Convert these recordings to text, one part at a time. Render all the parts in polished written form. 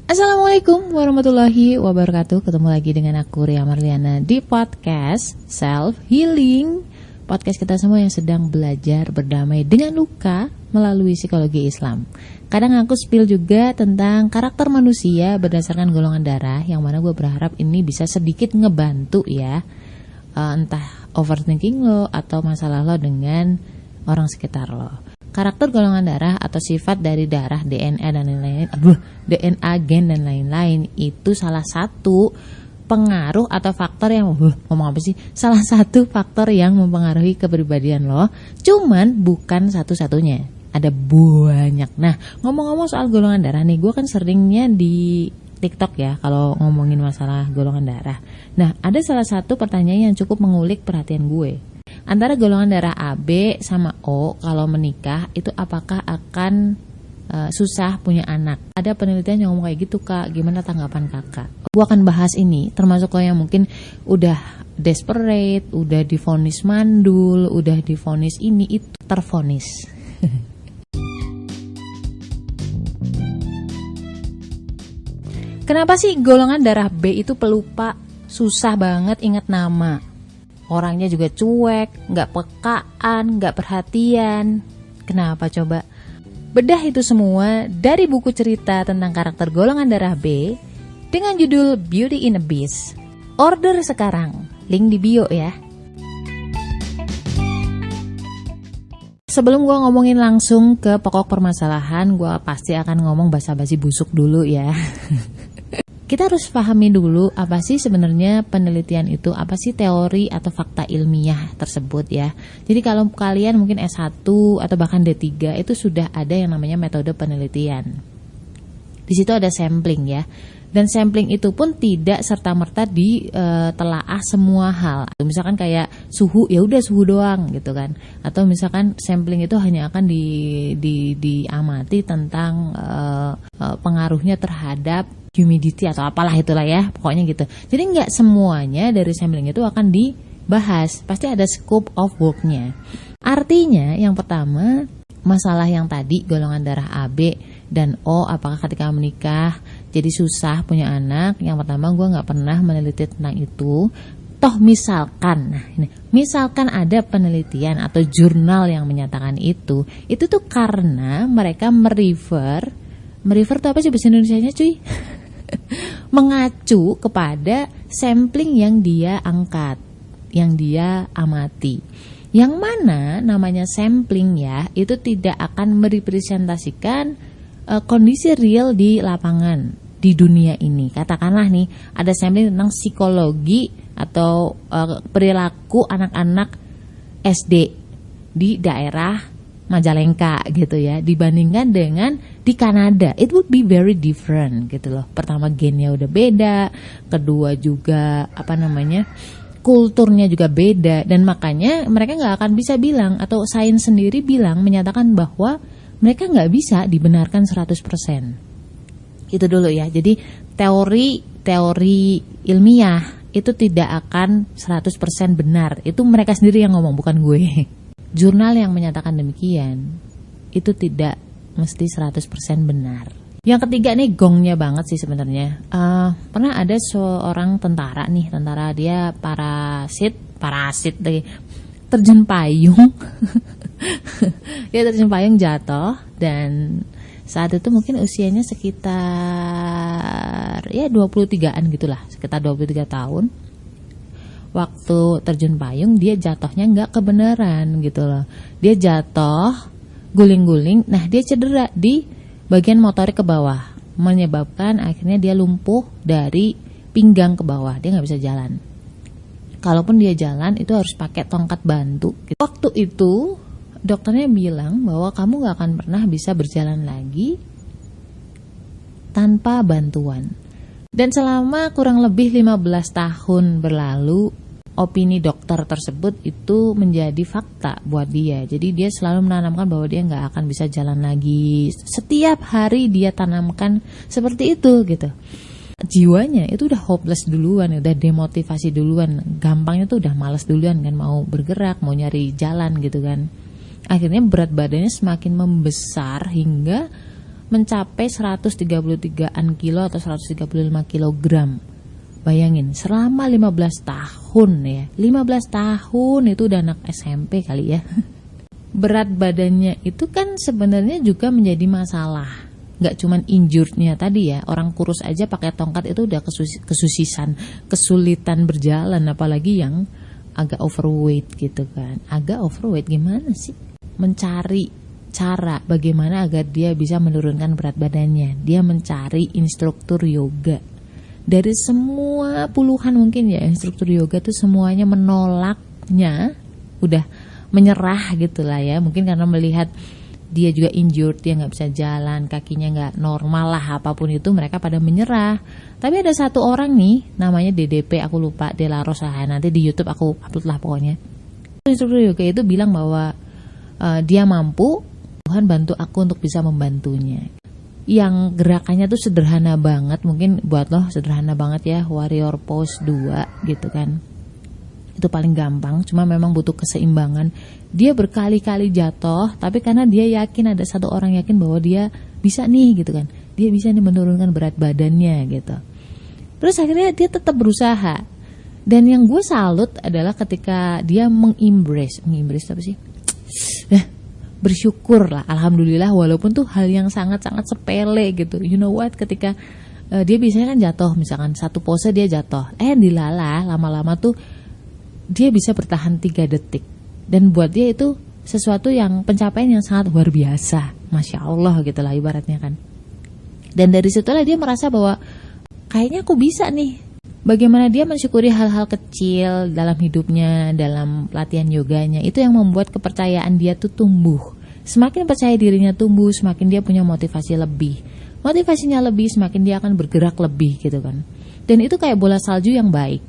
Assalamualaikum warahmatullahi wabarakatuh. Ketemu lagi dengan aku Ria Marliana di podcast Self Healing. Podcast kita semua yang sedang belajar berdamai dengan luka melalui psikologi Islam. Kadang aku spill juga tentang karakter manusia berdasarkan golongan darah, yang mana gue berharap ini bisa sedikit ngebantu ya, entah overthinking lo atau masalah lo dengan orang sekitar lo. Karakter golongan darah atau sifat dari darah, DNA dan lain-lain, DNA, gen dan lain-lain itu salah satu pengaruh atau faktor yang salah satu faktor yang mempengaruhi kepribadian lo. Cuman bukan satu-satunya, ada banyak. Nah, ngomong-ngomong soal golongan darah nih, gue kan seringnya di TikTok ya kalau ngomongin masalah golongan darah. Nah, ada salah satu pertanyaan yang cukup mengulik perhatian gue. Antara golongan darah AB sama O kalau menikah itu apakah akan susah punya anak? Ada penelitian yang ngomong kayak gitu kak, gimana tanggapan kakak? Gue akan bahas ini, termasuk lo yang mungkin udah desperate, udah divonis mandul, udah divonis ini itu, tervonis. Kenapa sih golongan darah B itu pelupa, susah banget ingat nama? Orangnya juga cuek, gak pekaan, gak perhatian. Kenapa coba? Bedah itu semua dari buku cerita tentang karakter golongan darah B dengan judul Beauty in a Beast. Order sekarang, link di bio ya. Sebelum gue ngomongin langsung ke pokok permasalahan, gue pasti akan ngomong basa-basi busuk dulu ya. Kita harus pahami dulu apa sih sebenarnya penelitian itu, apa sih teori atau fakta ilmiah tersebut ya. Jadi kalau kalian mungkin S1 atau bahkan D3 itu sudah ada yang namanya metode penelitian. Di situ ada sampling ya. Dan sampling itu pun tidak serta-merta ditelaah semua hal. Misalkan kayak suhu, ya udah suhu doang gitu kan. Atau misalkan sampling itu hanya akan diamati tentang pengaruhnya terhadap humidity atau apalah itulah ya, pokoknya gitu. Jadi nggak semuanya dari sampling itu akan dibahas, pasti ada scope of work-nya. Artinya yang pertama, masalah yang tadi golongan darah AB dan O apakah ketika menikah jadi susah punya anak, yang pertama gue nggak pernah meneliti tentang itu. Toh misalkan, misalkan ada penelitian atau jurnal yang menyatakan itu tuh karena mereka merefer tuh apa sih bahasa Indonesianya cuy? Mengacu kepada sampling yang dia angkat, yang dia amati. Yang mana namanya sampling ya, itu tidak akan merepresentasikan kondisi real di lapangan di dunia ini. Katakanlah nih, ada sampling tentang psikologi atau perilaku anak-anak SD di daerah Majalengka gitu ya, dibandingkan dengan di Kanada, it would be very different gitu loh. Pertama gennya udah beda, kedua juga kulturnya juga beda, dan makanya mereka nggak akan bisa bilang, atau sains sendiri menyatakan bahwa mereka nggak bisa dibenarkan 100%. Itu dulu ya. Jadi teori ilmiah itu tidak akan 100% benar. Itu mereka sendiri yang ngomong, bukan gue. Jurnal yang menyatakan demikian itu tidak mesti 100% benar. Yang ketiga nih gongnya banget sih sebenarnya. Pernah ada seorang tentara dia parasit lagi, terjun payung. Dia terjun payung jatuh, dan saat itu mungkin usianya sekitar ya 23-an gitulah, sekitar 23 tahun. Waktu terjun payung dia jatuhnya nggak kebenaran gitu loh. Dia jatuh guling-guling, nah dia cedera di bagian motorik ke bawah, menyebabkan akhirnya dia lumpuh dari pinggang ke bawah, dia nggak bisa jalan. Kalaupun dia jalan itu harus pakai tongkat bantu. Waktu itu dokternya bilang bahwa kamu nggak akan pernah bisa berjalan lagi tanpa bantuan. Dan selama kurang lebih 15 tahun berlalu, opini dokter tersebut itu menjadi fakta buat dia. Jadi dia selalu menanamkan bahwa dia nggak akan bisa jalan lagi. Setiap hari dia tanamkan seperti itu gitu. Jiwanya itu udah hopeless duluan, udah demotivasi duluan. Gampangnya tuh udah malas duluan kan, mau bergerak, mau nyari jalan gitu kan. Akhirnya berat badannya semakin membesar hingga mencapai 133-an kilo atau 135 kilogram. Bayangin, selama 15 tahun ya. 15 tahun itu udah anak SMP kali ya. Berat badannya itu kan sebenarnya juga menjadi masalah. Nggak cuman injurednya tadi ya, orang kurus aja pakai tongkat itu udah kesulitan berjalan, apalagi yang agak overweight gitu kan. Agak overweight gimana sih? Mencari cara bagaimana agar dia bisa menurunkan berat badannya. Dia mencari instruktur yoga. Dari semua puluhan mungkin ya instruktur yoga tuh semuanya menolaknya, udah menyerah gitu lah ya. Mungkin karena melihat dia juga injured, dia nggak bisa jalan, kakinya nggak normal lah, apapun itu mereka pada menyerah. Tapi ada satu orang nih, namanya DDP, aku lupa, Dela Rosa, nanti di YouTube aku upload lah pokoknya. Instruktur yoga itu bilang bahwa dia mampu, Tuhan bantu aku untuk bisa membantunya. Yang gerakannya tuh sederhana banget, mungkin buat lo sederhana banget ya, warrior pose 2 gitu kan. Itu paling gampang, cuma memang butuh keseimbangan. Dia berkali-kali jatuh, tapi karena dia yakin, ada satu orang yakin bahwa dia bisa nih gitu kan. Dia bisa nih menurunkan berat badannya gitu. Terus akhirnya dia tetap berusaha. Dan yang gue salut adalah ketika dia mengembrace apa sih? Bersyukur lah, alhamdulillah, walaupun tuh hal yang sangat-sangat sepele gitu. You know what, ketika dia biasanya kan jatuh, misalkan satu pose dia jatuh, dilala lama-lama tuh dia bisa bertahan 3 detik. Dan buat dia itu sesuatu yang pencapaian yang sangat luar biasa, Masya Allah gitu lah ibaratnya kan. Dan dari situlah dia merasa bahwa kayaknya aku bisa nih. Bagaimana dia mensyukuri hal-hal kecil dalam hidupnya, dalam latihan yoganya, itu yang membuat kepercayaan dia tuh tumbuh. Semakin percaya dirinya tumbuh, semakin dia punya motivasi lebih. Motivasinya lebih, semakin dia akan bergerak lebih gitu kan. Dan itu kayak bola salju yang baik.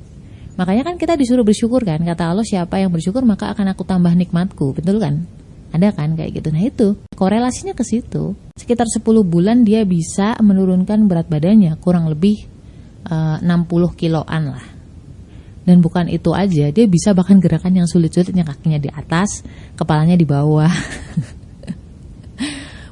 Makanya kan kita disuruh bersyukur kan, kata Allah, siapa yang bersyukur maka akan aku tambah nikmatku, betul kan? Ada kan kayak gitu. Nah itu korelasinya ke situ. Sekitar 10 bulan dia bisa menurunkan berat badannya kurang lebih 60 kiloan lah. Dan bukan itu aja, dia bisa bahkan gerakan yang sulit-sulitnya, kakinya di atas, kepalanya di bawah.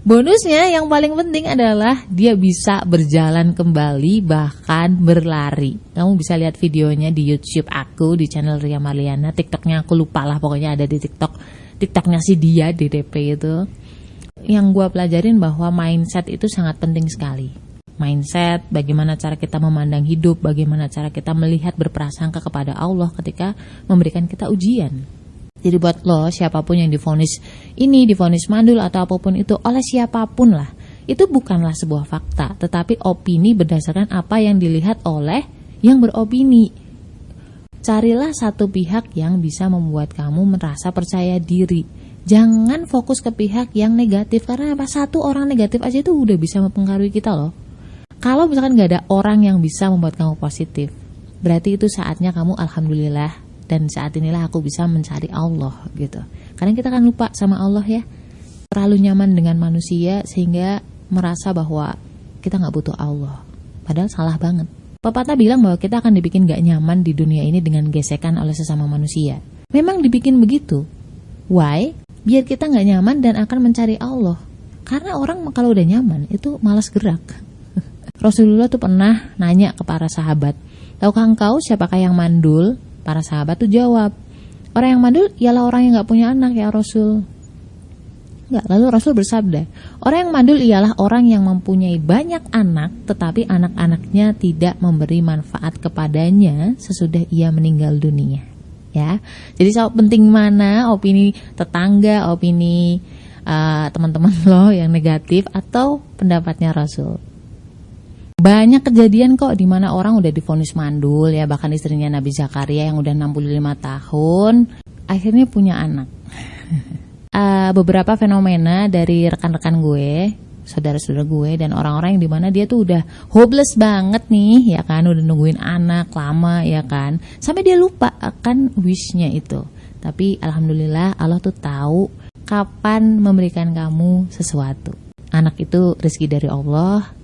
Bonusnya yang paling penting adalah dia bisa berjalan kembali, bahkan berlari. Kamu bisa lihat videonya di YouTube aku, di channel Ria Marliana. TikToknya aku lupa lah, pokoknya ada di TikToknya si dia, DDP itu. Yang gue pelajarin bahwa mindset itu sangat penting sekali. Mindset, bagaimana cara kita memandang hidup, bagaimana cara kita melihat, berprasangka kepada Allah ketika memberikan kita ujian. Jadi buat lo, siapapun yang divonis ini, divonis mandul atau apapun itu oleh siapapun lah, itu bukanlah sebuah fakta, tetapi opini berdasarkan apa yang dilihat oleh yang beropini. Carilah satu pihak yang bisa membuat kamu merasa percaya diri. Jangan fokus ke pihak yang negatif, karena apa? Satu orang negatif aja itu udah bisa mempengaruhi kita loh. Kalau misalkan gak ada orang yang bisa membuat kamu positif, berarti itu saatnya kamu alhamdulillah, dan saat inilah aku bisa mencari Allah gitu. Karena kita kan lupa sama Allah ya, terlalu nyaman dengan manusia sehingga merasa bahwa kita gak butuh Allah. Padahal salah banget. Pepatah bilang bahwa kita akan dibikin gak nyaman di dunia ini dengan gesekan oleh sesama manusia. Memang dibikin begitu. Why? Biar kita gak nyaman dan akan mencari Allah. Karena orang kalau udah nyaman itu malas gerak. Rasulullah tuh pernah nanya ke para sahabat, tahukah engkau siapakah yang mandul? Para sahabat tuh jawab, orang yang mandul ialah orang yang gak punya anak ya Rasul. Enggak, lalu Rasul bersabda, orang yang mandul ialah orang yang mempunyai banyak anak, tetapi anak-anaknya tidak memberi manfaat kepadanya sesudah ia meninggal dunia. Ya, jadi soal penting mana opini tetangga, opini teman-teman lo yang negatif atau pendapatnya Rasul. Banyak kejadian kok di mana orang udah divonis mandul ya, bahkan istrinya Nabi Zakaria yang udah 65 tahun akhirnya punya anak. Beberapa fenomena dari rekan-rekan gue, saudara-saudara gue dan orang-orang yang dimana dia tuh udah hopeless banget nih ya kan, udah nungguin anak lama ya kan, sampai dia lupa akan wishnya itu. Tapi alhamdulillah Allah tuh tahu kapan memberikan kamu sesuatu. Anak itu rezeki dari Allah,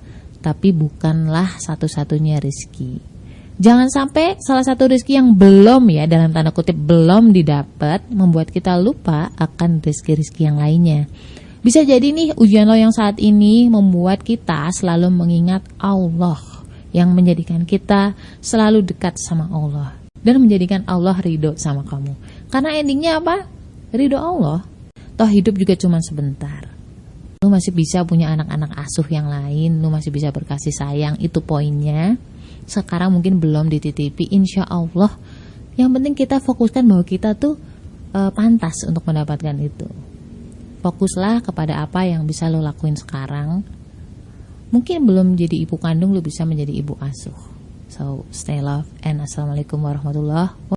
tapi bukanlah satu-satunya rezeki. Jangan sampai salah satu rezeki yang belum ya, dalam tanda kutip belum didapat, membuat kita lupa akan rezeki-rezeki yang lainnya. Bisa jadi nih ujian lo yang saat ini membuat kita selalu mengingat Allah, yang menjadikan kita selalu dekat sama Allah dan menjadikan Allah ridho sama kamu. Karena endingnya apa? Ridho Allah. Toh hidup juga cuma sebentar. Lu masih bisa punya anak-anak asuh yang lain, lu masih bisa berkasih sayang, itu poinnya. Sekarang mungkin belum dititipi, insya Allah. Yang penting kita fokuskan bahwa kita tuh pantas untuk mendapatkan itu. Fokuslah kepada apa yang bisa lo lakuin sekarang. Mungkin belum jadi ibu kandung, lo bisa menjadi ibu asuh. So, stay love and assalamualaikum warahmatullahi wabarakatuh.